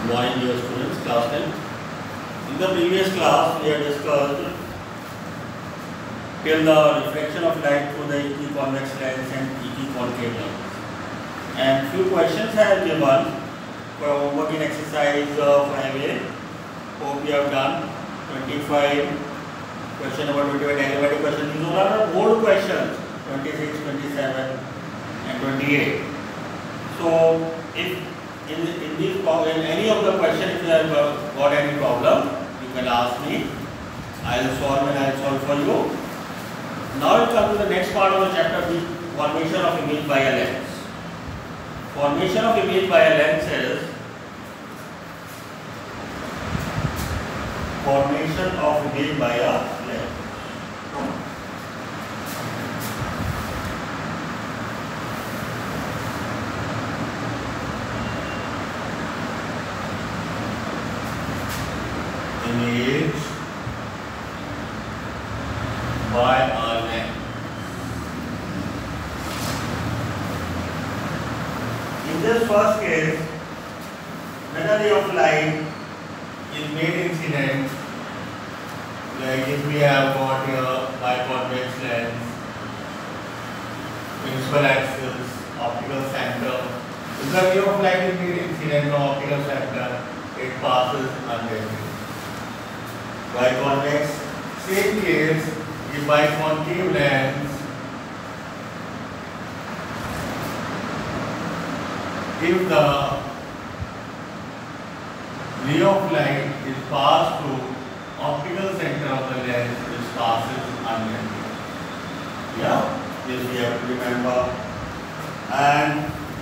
Good morning, dear students, class 10. In the previous class, we had discussed till the reflection of light through the equiconvex lens and equiconcave lens. And few questions I have given for homework in exercise 5A. Hope you have done 25, question number 25, diagrammatic question. These are board questions 26, 27 and 28. So, if in any of the questions, if you have got any problem, you can ask me. I will solve and I will solve for you. Now we come to the next part of the chapter, the formation of image by a lens. Formation of image by a lens is formation of image by a lens. Image by a lens. In this first case, when a ray of light is made incident, like if we have got here biconvex lens, principal axis, optical center, if the ray of light is made incident from optical center, it passes undetected. Biconvex, same case, the biconcave lens, if the ray of light is passed through optical center of the lens, it passes undetected. Yeah, this we have to remember. And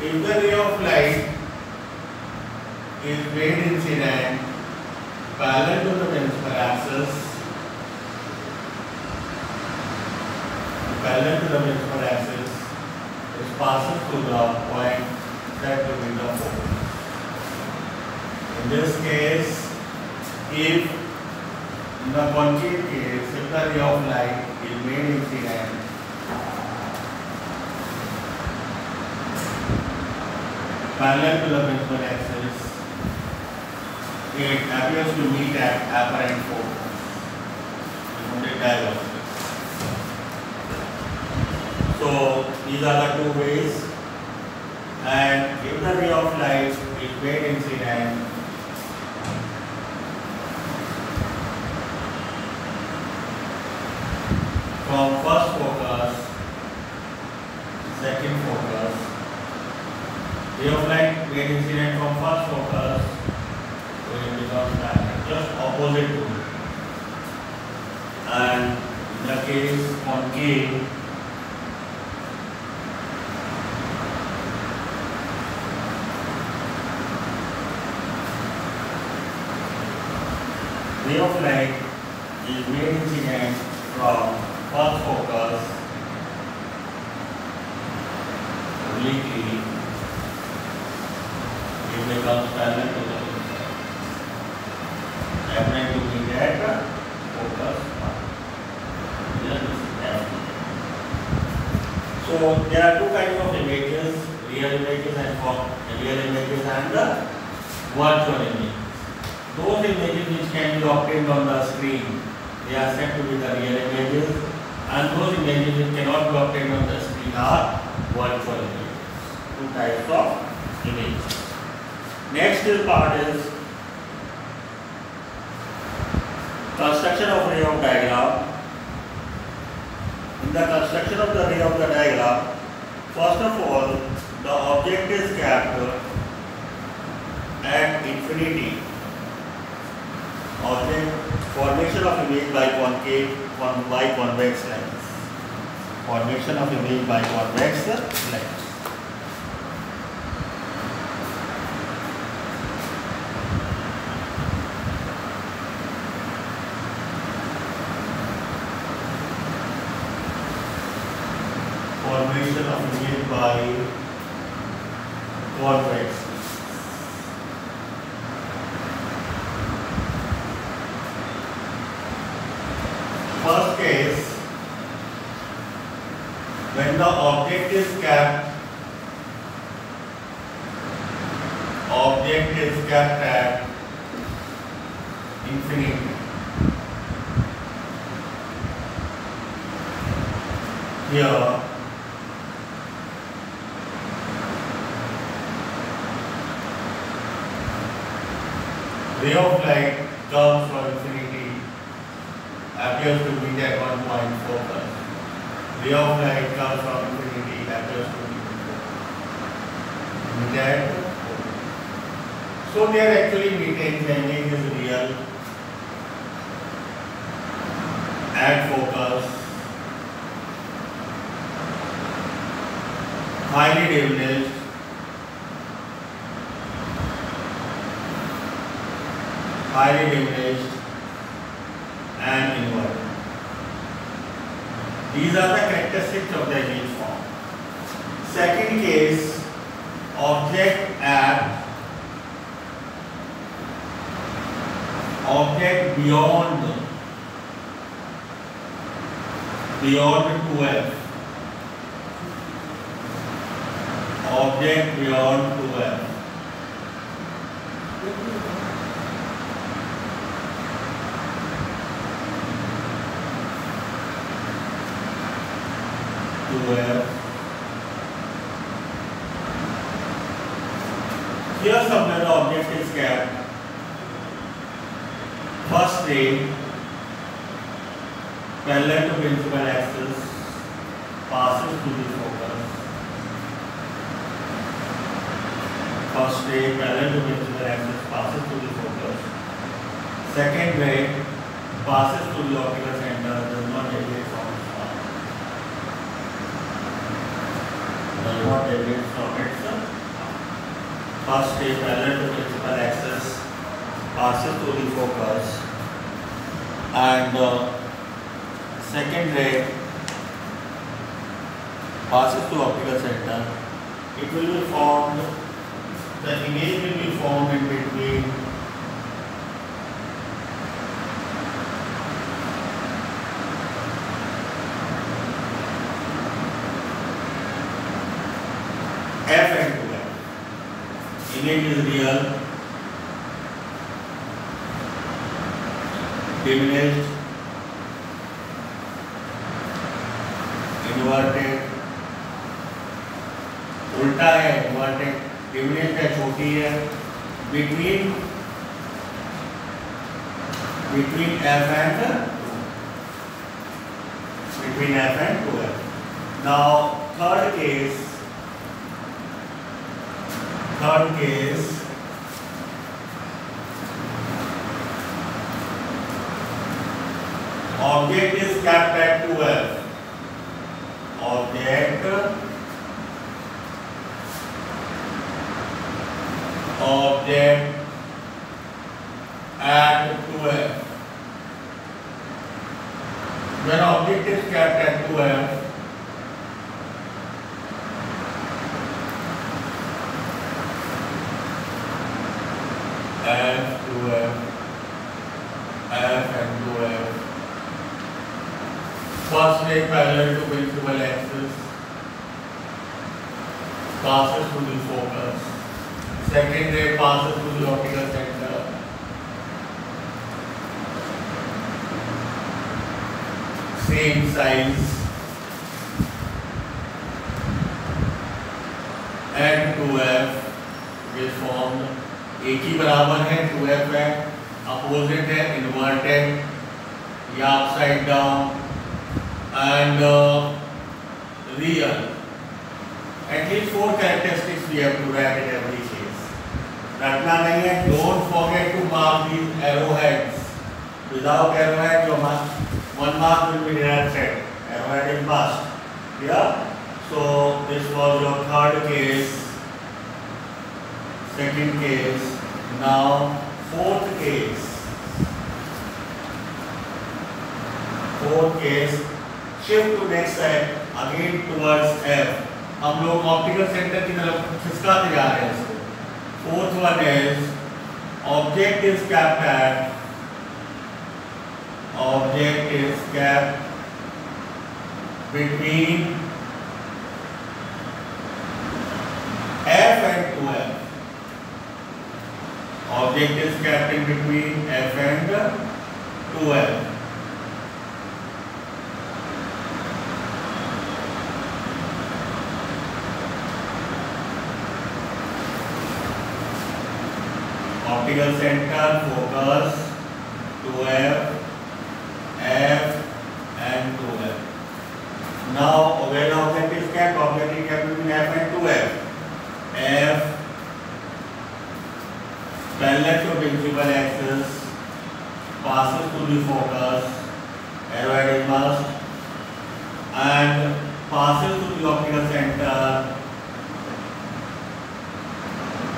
if the ray of light is made incident parallel to the principal axis, it passes through the point that will be the focus. In this case, if in the concave case, if the ray of light is made incident parallel to the principal axis, it appears to meet at apparent focus. So these are the two ways. And if the ray of light is made incident from first focus, second focus, ray of light made incident from first focus, so it becomes direct, just opposite to it. And in the case concave, ray of light is made incident from first focus obliquely, it becomes parallel to the apparent to meet at focus. So there are two kinds of images, real images and the virtual images. Those images which can be obtained on the screen, they are said to be the real images, and those images which cannot be obtained on the screen are virtual images. Two types of images. Next part is construction of ray of diagram. In the construction of the ray of the diagram, first of all, the object is kept at infinity. Object formation of image by convex lens. Formation of image by convex lens. Formation of image by convex. First case, when the object is kept at infinity. Here ray of light comes from infinity, appears to be at one point focus. Ray of light comes from infinity, appears to be that. So they are actually meeting, the image is real at focus, highly diminished, and inward. These are the characteristics of the image form. Second case, object beyond 2f. Object beyond 2f. Here somewhere the object is kept. First ray parallel to principal axis passes through the focus. First ray parallel to principal axis passes through the focus. Second ray passes through the optical center, does not deviate from its path. First ray parallel to principal axis passes through the focus, and second ray passes through optical center. It will be formed, the image will be formed in between f and 2f. Image is real, diminished, inverted, उल्टा है inverted, diminished है छोटी है, between f and 2f. Now third case, object is kept at 2f. Object at 2f. When object is kept at 2f, f and 2f. First ray parallel to principal axis passes through the focus. Second ray passes through the optical center. Same size and 2f is formed. एक ही बराबर है, 2f है, opposite है, inverted या upside down, and real. At least 4 characteristics we have to write in every case. रटना नहीं है. Don't forget to mark these arrowheads. Without arrowhead, your 1 mark will be deducted. Arrowhead is must. Yeah. So this was your third case. Second case. Now fourth case. Shift to next side again towards F. हम लोग optical centre की तरफ खिसकाते जा रहे हैं इसको. Fourth one is object is kept between F and 2F. object is kept in between F and 2F. Optical center, focus, 2F, F and 2F. Now where the object is kept? Object is kept between F and 2F. F parallel to principal axis, passes to the focus, arrow is must, and passes to the optical center,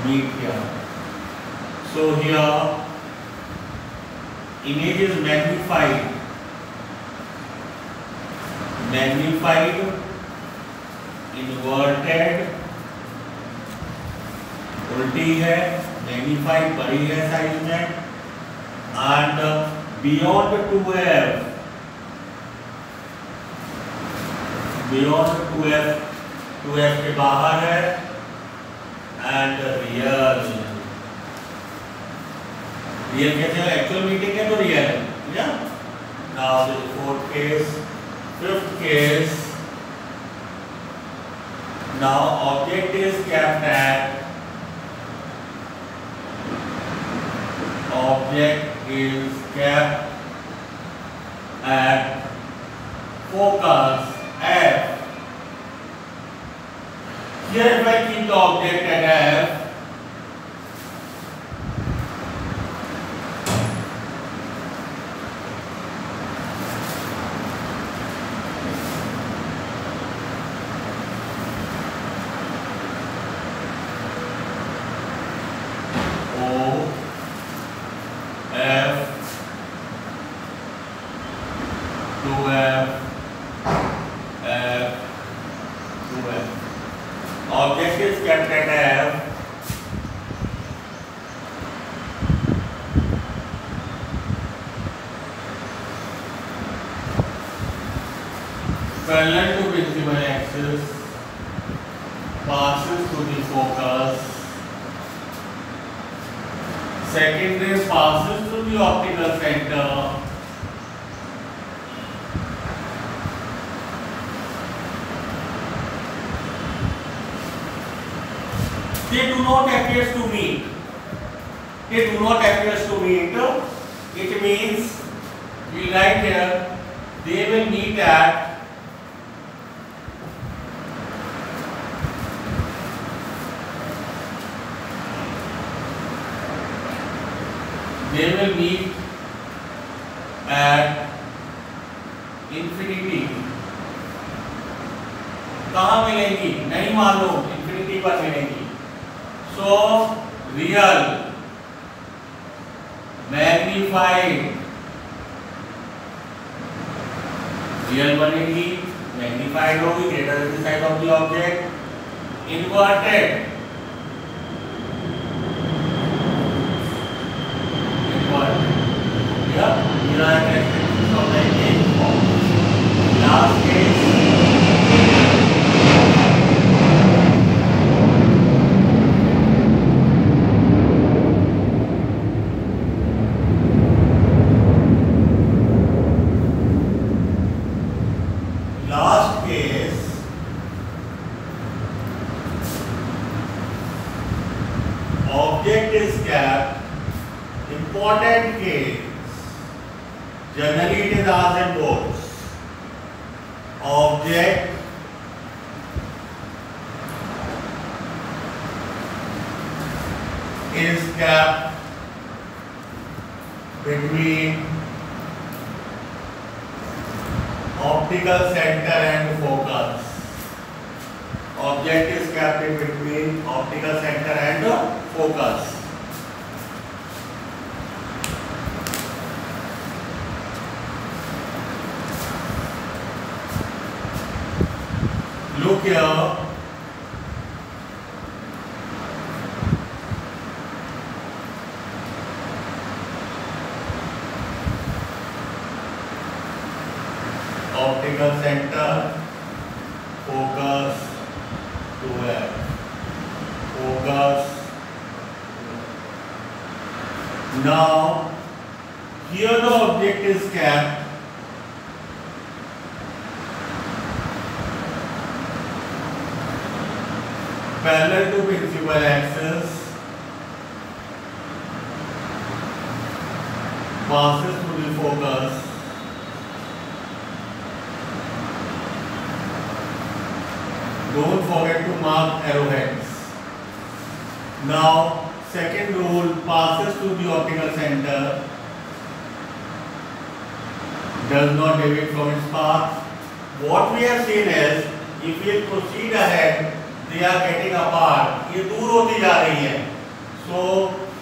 meet here. So here image is magnified, inverted, उल्टी है, magnified बड़ी है size में, and beyond 2F के बाहर है, and real कैसे है? एक्चुअल मीटिंग है तो रियल है, या? Now this fourth case, fifth case. Now object is kept at focus F. Here if I keep the object at F, object is kept at F. Parallel to principal axis, passes to the focus. Second ray passes to the optical center. They do not appear to meet. It means we write here they will meet at infinity. कहाँ मिलेंगी? नहीं मालूम, infinity पर मिलेंगी. So real, magnified, real बनेगी, magnified होगी, greater than the size of the object, inverted, yeah, these are the characteristics of the image form. Last case. Object is kept, important case, generally it is asked in boards. Object is kept between optical center and focus. Object is kept in between optical center and focus. Look here. Optical center, focus, 2F, focus, Now here the object is kept parallel to principal axis, passes through the focus, don't forget to mark arrowheads. Now second rule, passes through the optical center, does not deviate from its path. What we have seen is, if we proceed ahead, they are getting apart. ये दूर होती जा रही है. So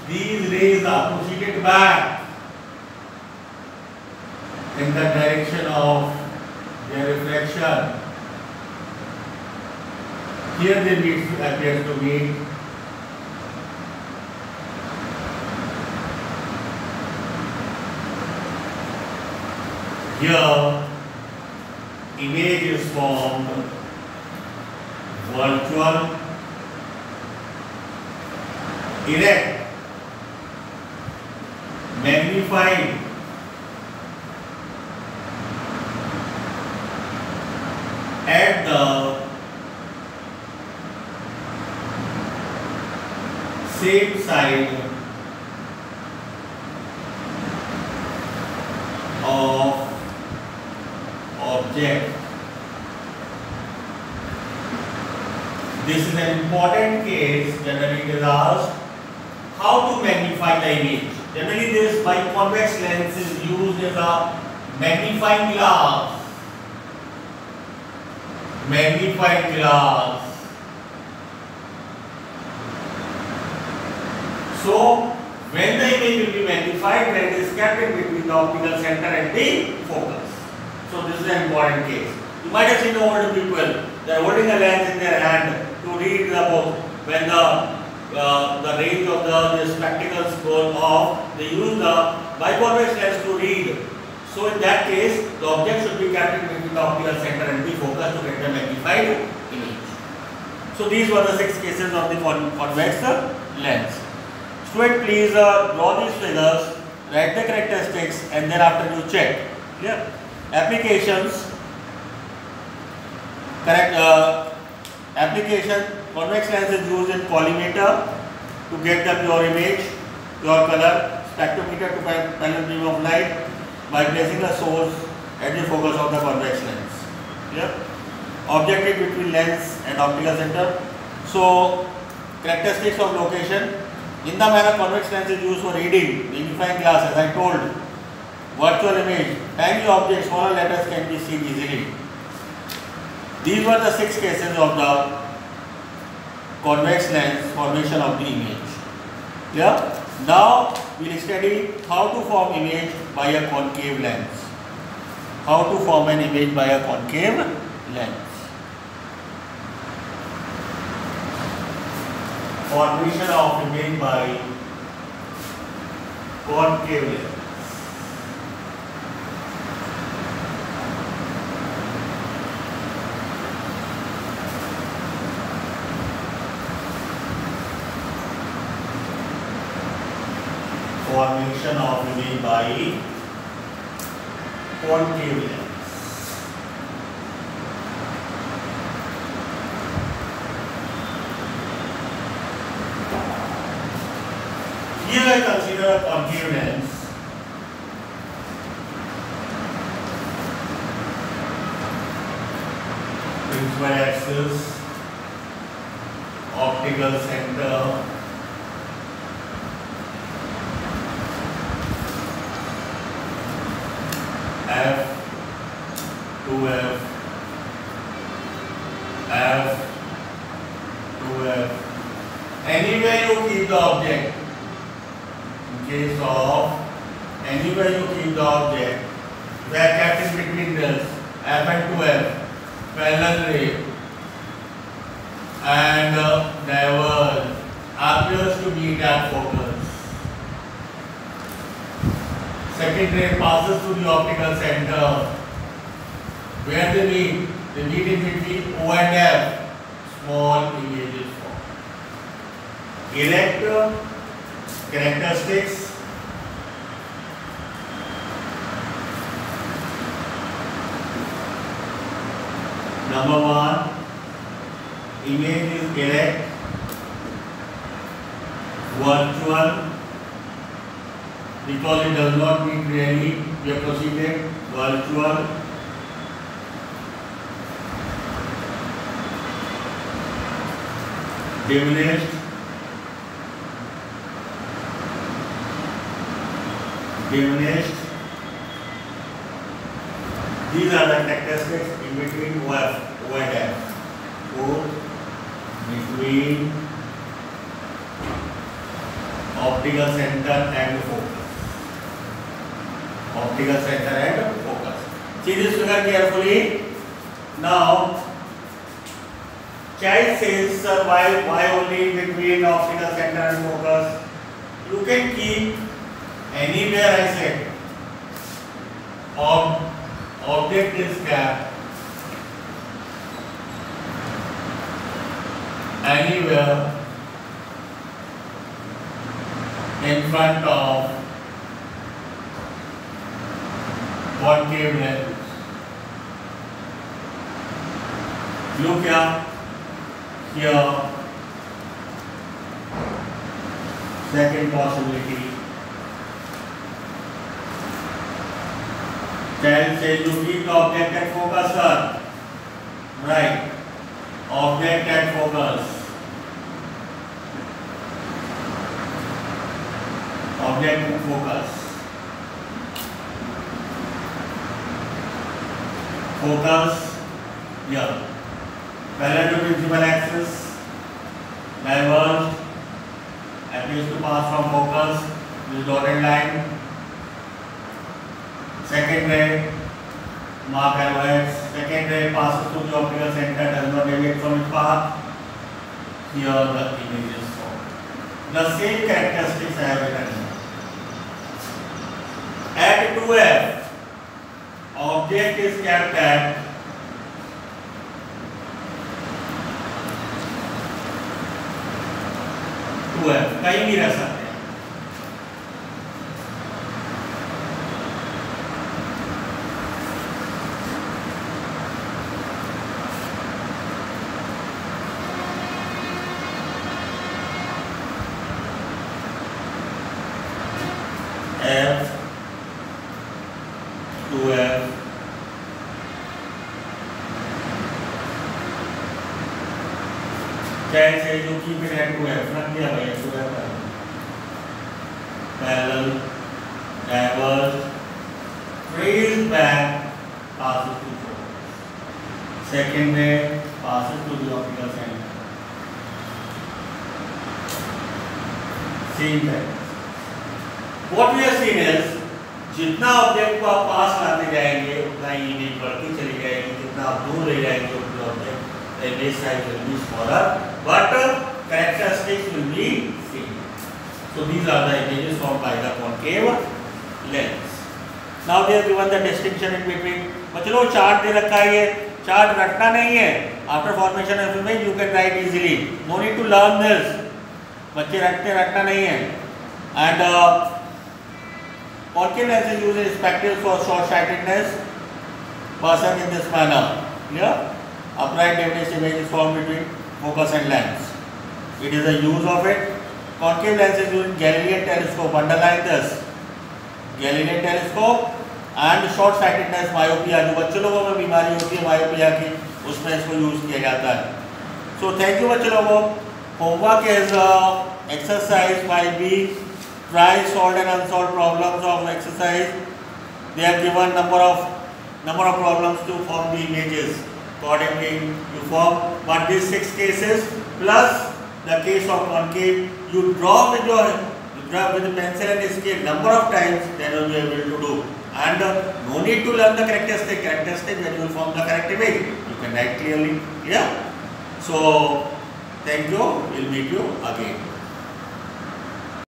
these rays are proceeded back in the direction of their reflection. Here they appears to meet. Here image is formed, virtual, erect, magnified, at the same side of object. This is an important case. Generally it is asked how to magnify the image. Generally this biconvex lens is used as a magnifying glass. Magnifying glass. So when the image will be magnified, when it is kept in between the optical center and the focus. So this is an important case. You might have seen the older people, they are holding a lens in their hand to read the book. When the range of the spectacles go off, they use the biconvex lens to read. So in that case, the object should be kept in between the optical center and the focus to get the magnified image. So these were the 6 cases of the convex lens. Student, please draw these figures, write the characteristics, and then after you check. Yeah. Applications. Correct. Application. Convex lens is used in collimator to get the pure image, pure color. Spectrometer to panel beam of light by placing the source at the focus of the convex lens. Yeah. Objective between lens and optical center. So characteristics of location. In the manner convex lens is used for reading, magnifying glass, as I told. Virtual image, tiny objects, smaller letters can be seen easily. These were the 6 cases of the convex lens formation of the image. Yeah. Now we will study how to form image by a concave lens. How to form an image by a concave lens. Formation of image by concave lens. Formation of image by concave lens. Here I consider a concave lens. Principal axis, optical center, F to F, F to F. Anywhere you keep the object, in case of anywhere you keep the object, they are kept in between this F and 2F, parallel ray, and diverge, appears to meet at focus. Second ray passes through the optical center. Where they meet? They meet in between O and F. Small image is formed. Erect characteristics. Number one, image is erect, virtual, because it does not mean really. We have proceeded virtual, diminished, these are the characteristics in between OF, O and F. O between optical center and focus. Optical center and focus. See this figure carefully. Now, child says, sir, why only between optical center and focus? You can keep anywhere, I said. Object is kept anywhere in front of concave lens. Look here, second possibility. Child says you keep the object at focus, sir. Right. Object at focus. Object at focus. Focus here. Parallel to principal axis. Diverged. Appears to pass from focus. This dotted line. Second ray, mark avoids. Second ray passes through the optical center, does not deviate from its path. Here the image is formed. The same characteristics I have written here. At 2F, object is kept at कहीं भी रख सकते हैं. F 2F कैसे जो की फिर है 2F रख दिया भाई 2F parallel diverge trace back passes to focus. Second ray passes to the optical center. Same thing. What we have seen is जितना ऑब्जेक्ट को आप पास लाते जाएंगे उतना ही इमेज बढ़ती चली जाएगी. जितना आप दूर ले जाएंगे उतना object the image size will be smaller, but characteristics will be same. So these are the images formed by the concave lens. Now they have given the distinction in between. बच्चों चार्ट दे रखा है, ये chart रटना नहीं है. After formation of image you can write easily. No need to learn this. बच्चे रटना नहीं है. And concave lens is used in spectacles for short-sightedness person in this manner. Clear? Upright diminished image is formed between focus and lens. It is the use of it. Concave lens is used in Galilean telescope. Underline this. Galilean telescope and short-sightedness myopia. जो बच्चों लोगों में बीमारी होती है myopia की, उसमें इसको यूज किया जाता है. So thank you बच्चों लोगों. Homework is exercise 5B. Try solved and unsolved problems of exercise. They have given number of problems to form the images. Accordingly, you form but these 6 cases plus the case of concave. You draw with the pencil and scale number of times, then you will be able to do. And no need to learn the characteristic when you will form the correct image. You can write clearly. Yeah. So thank you. We'll meet you again.